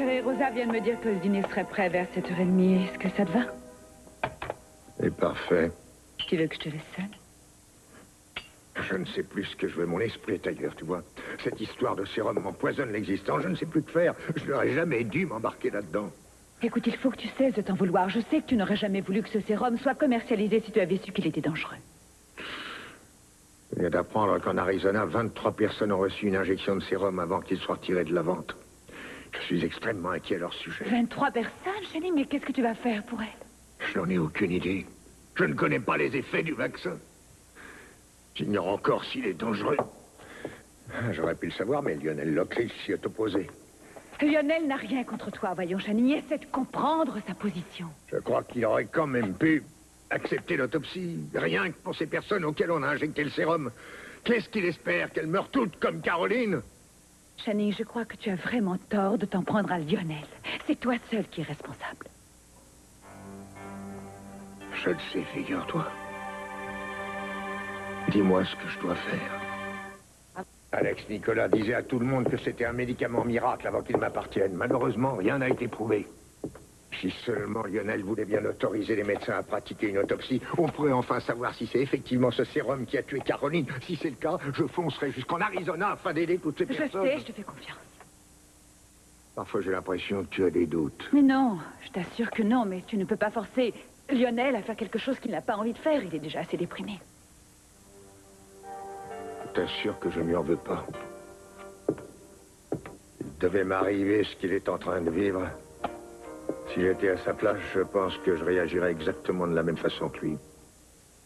chérie, Rosa vient de me dire que le dîner serait prêt vers 7h30. Est-ce que ça te va? C'est parfait. Tu veux que je te laisse seule? Je ne sais plus ce que je veux. Mon esprit est ailleurs, tu vois. Cette histoire de sérum m'empoisonne l'existence. Je ne sais plus que faire. Je n'aurais jamais dû m'embarquer là-dedans. Écoute, il faut que tu cesses de t'en vouloir. Je sais que tu n'aurais jamais voulu que ce sérum soit commercialisé si tu avais su qu'il était dangereux. Je viens d'apprendre qu'en Arizona, 23 personnes ont reçu une injection de sérum avant qu'il soit retiré de la vente. Je suis extrêmement inquiet à leur sujet. 23 personnes, chérie, mais qu'est-ce que tu vas faire pour elles? Je n'en ai aucune idée. Je ne connais pas les effets du vaccin. J'ignore encore s'il est dangereux. J'aurais pu le savoir, mais Lionel Lockridge s'y est opposé. Lionel n'a rien contre toi, voyons, Channing. Essaie de comprendre sa position. Je crois qu'il aurait quand même pu accepter l'autopsie, rien que pour ces personnes auxquelles on a injecté le sérum. Qu'est-ce qu'il espère? Qu'elles meurent toutes comme Caroline? Channing, je crois que tu as vraiment tort de t'en prendre à Lionel. C'est toi seul qui es responsable. Je le sais, figure-toi. Dis-moi ce que je dois faire. Alex Nicolas disait à tout le monde que c'était un médicament miracle avant qu'il m'appartienne. Malheureusement, rien n'a été prouvé. Si seulement Lionel voulait bien autoriser les médecins à pratiquer une autopsie, on pourrait enfin savoir si c'est effectivement ce sérum qui a tué Caroline. Si c'est le cas, je foncerai jusqu'en Arizona afin d'aider toutes ces personnes. Je sais, je te fais confiance. Parfois, j'ai l'impression que tu as des doutes. Mais non, je t'assure que non, mais tu ne peux pas forcer Lionel à faire quelque chose qu'il n'a pas envie de faire. Il est déjà assez déprimé. Je t'assure que je ne lui en veux pas. Il devait m'arriver ce qu'il est en train de vivre. Si j'étais à sa place, je pense que je réagirais exactement de la même façon que lui.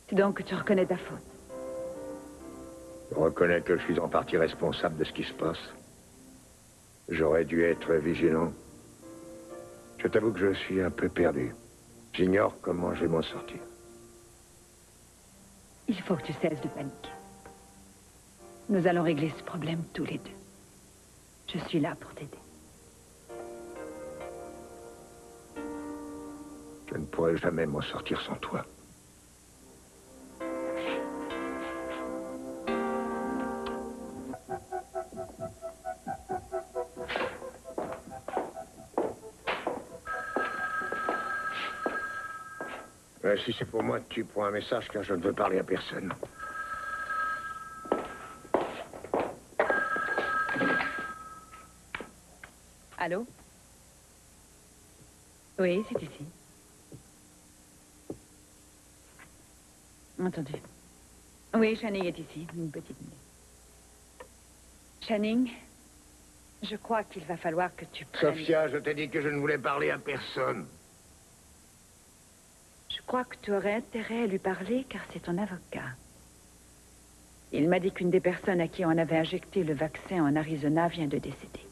C'est donc que tu reconnais ta faute. Je reconnais que je suis en partie responsable de ce qui se passe. J'aurais dû être vigilant. Je t'avoue que je suis un peu perdu. J'ignore comment je vais m'en sortir. Il faut que tu cesses de paniquer. Nous allons régler ce problème tous les deux. Je suis là pour t'aider. Je ne pourrai jamais m'en sortir sans toi. Si c'est pour moi, tu prends un message car je ne veux parler à personne. Allô? Oui, c'est ici. Entendu. Oui, Channing est ici. Une petite minute. Channing, je crois qu'il va falloir que tu prennes... Sophia, je t'ai dit que je ne voulais parler à personne. Je crois que tu aurais intérêt à lui parler, car c'est ton avocat. Il m'a dit qu'une des personnes à qui on avait injecté le vaccin en Arizona vient de décéder.